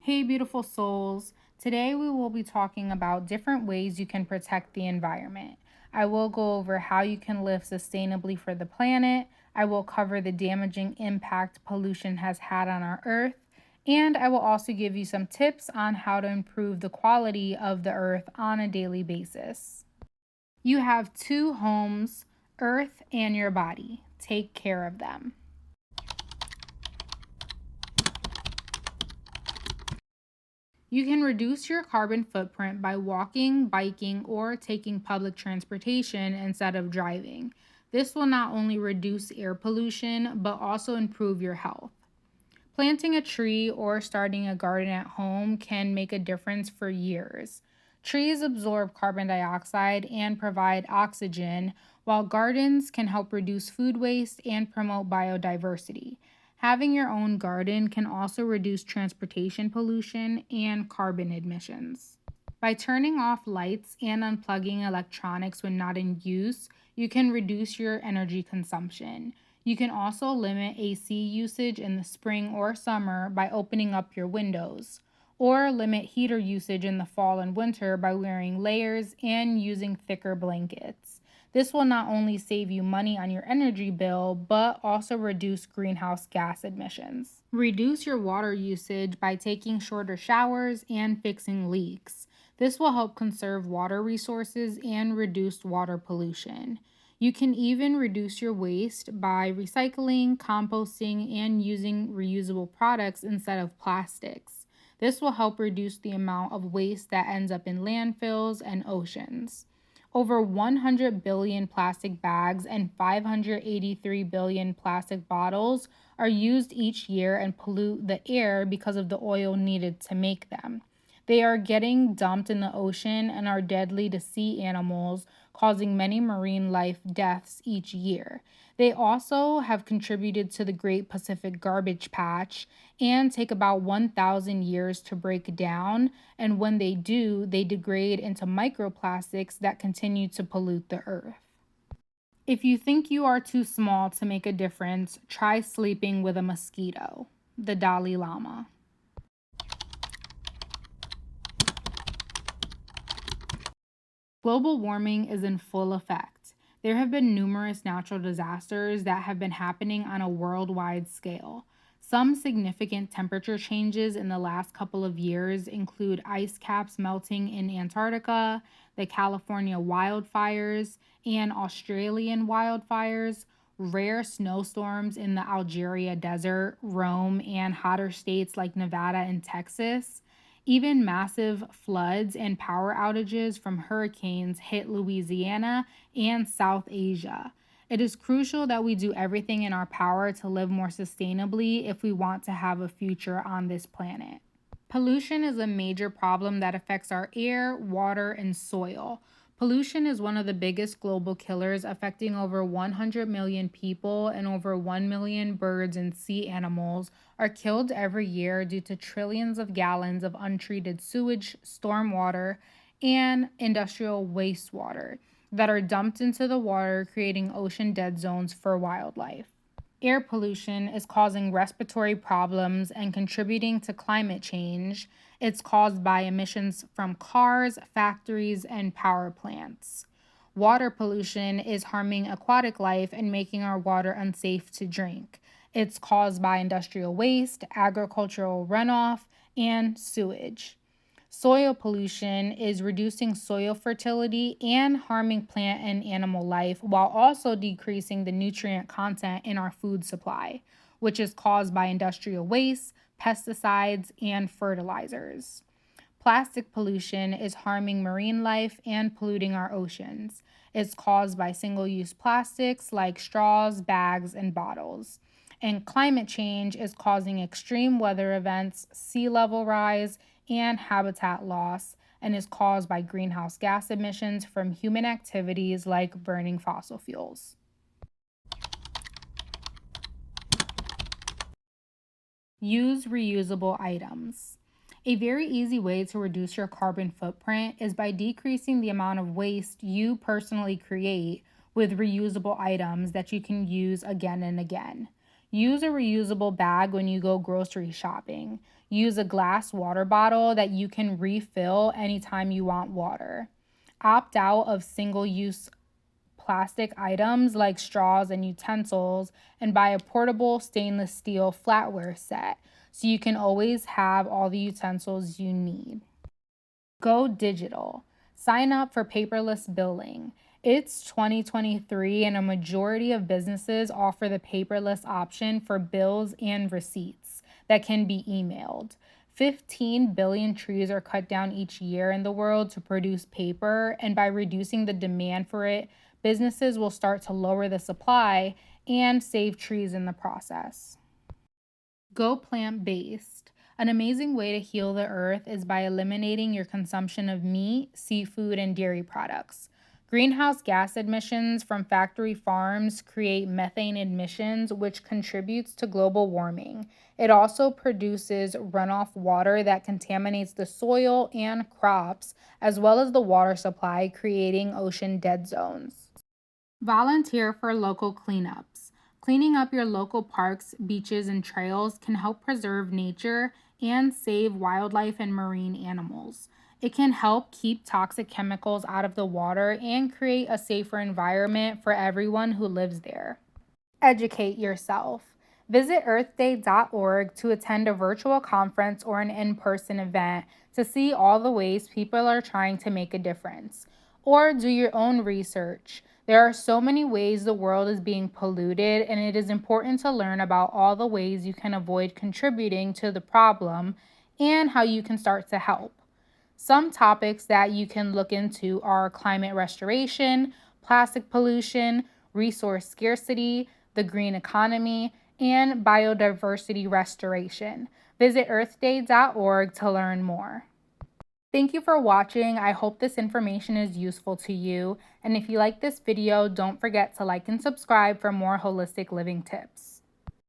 Hey, beautiful souls. Today we will be talking about different ways you can protect the environment. I will go over how you can live sustainably for the planet. I will cover the damaging impact pollution has had on our earth. And I will also give you some tips on how to improve the quality of the earth on a daily basis. You have two homes, earth and your body. Take care of them. You can reduce your carbon footprint by walking, biking, or taking public transportation instead of driving. This will not only reduce air pollution, but also improve your health. Planting a tree or starting a garden at home can make a difference for years. Trees absorb carbon dioxide and provide oxygen, while gardens can help reduce food waste and promote biodiversity. Having your own garden can also reduce transportation pollution and carbon emissions. By turning off lights and unplugging electronics when not in use, you can reduce your energy consumption. You can also limit AC usage in the spring or summer by opening up your windows, or limit heater usage in the fall and winter by wearing layers and using thicker blankets. This will not only save you money on your energy bill, but also reduce greenhouse gas emissions. Reduce your water usage by taking shorter showers and fixing leaks. This will help conserve water resources and reduce water pollution. You can even reduce your waste by recycling, composting, and using reusable products instead of plastics. This will help reduce the amount of waste that ends up in landfills and oceans. Over 100 billion plastic bags and 583 billion plastic bottles are used each year and pollute the air because of the oil needed to make them. They are getting dumped in the ocean and are deadly to sea animals, causing many marine life deaths each year. They also have contributed to the Great Pacific Garbage Patch and take about 1,000 years to break down. And when they do, they degrade into microplastics that continue to pollute the earth. If you think you are too small to make a difference, try sleeping with a mosquito. The Dalai Lama. Global warming is in full effect. There have been numerous natural disasters that have been happening on a worldwide scale. Some significant temperature changes in the last couple of years include ice caps melting in Antarctica, the California wildfires, and Australian wildfires, rare snowstorms in the Algeria desert, Rome, and hotter states like Nevada and Texas. Even massive floods and power outages from hurricanes hit Louisiana and South Asia. It is crucial that we do everything in our power to live more sustainably if we want to have a future on this planet. Pollution is a major problem that affects our air, water, and soil. Pollution is one of the biggest global killers, affecting over 100 million people, and over 1 million birds and sea animals are killed every year due to trillions of gallons of untreated sewage, stormwater, and industrial wastewater that are dumped into the water, creating ocean dead zones for wildlife. Air pollution is causing respiratory problems and contributing to climate change. It's caused by emissions from cars, factories, and power plants. Water pollution is harming aquatic life and making our water unsafe to drink. It's caused by industrial waste, agricultural runoff, and sewage. Soil pollution is reducing soil fertility and harming plant and animal life while also decreasing the nutrient content in our food supply, which is caused by industrial waste, pesticides, and fertilizers. Plastic pollution is harming marine life and polluting our oceans. It's caused by single use plastics like straws, bags, and bottles. And climate change is causing extreme weather events, sea level rise, and habitat loss, and is caused by greenhouse gas emissions from human activities like burning fossil fuels. Use reusable items. A very easy way to reduce your carbon footprint is by decreasing the amount of waste you personally create with reusable items that you can use again and again. Use a reusable bag when you go grocery shopping. Use a glass water bottle that you can refill anytime you want water. Opt out of single use plastic items like straws and utensils, and buy a portable stainless steel flatware set so you can always have all the utensils you need. Go digital. Sign up for paperless billing. It's 2023, and a majority of businesses offer the paperless option for bills and receipts that can be emailed. 15 billion trees are cut down each year in the world to produce paper, and by reducing the demand for it, businesses will start to lower the supply and save trees in the process. Go plant based. An amazing way to heal the earth is by eliminating your consumption of meat, seafood, and dairy products. Greenhouse gas emissions from factory farms create methane emissions, which contributes to global warming. It also produces runoff water that contaminates the soil and crops, as well as the water supply, creating ocean dead zones. Volunteer for local cleanups. Cleaning up your local parks, beaches, and trails can help preserve nature and save wildlife and marine animals. It can help keep toxic chemicals out of the water and create a safer environment for everyone who lives there. Educate yourself. Visit earthday.org to attend a virtual conference or an in person event to see all the ways people are trying to make a difference. Or do your own research. There are so many ways the world is being polluted, and it is important to learn about all the ways you can avoid contributing to the problem and how you can start to help. Some topics that you can look into are climate restoration, plastic pollution, resource scarcity, the green economy, and biodiversity restoration. Visit earthday.org to learn more. Thank you for watching. I hope this information is useful to you. And if you like this video, don't forget to like and subscribe for more holistic living tips.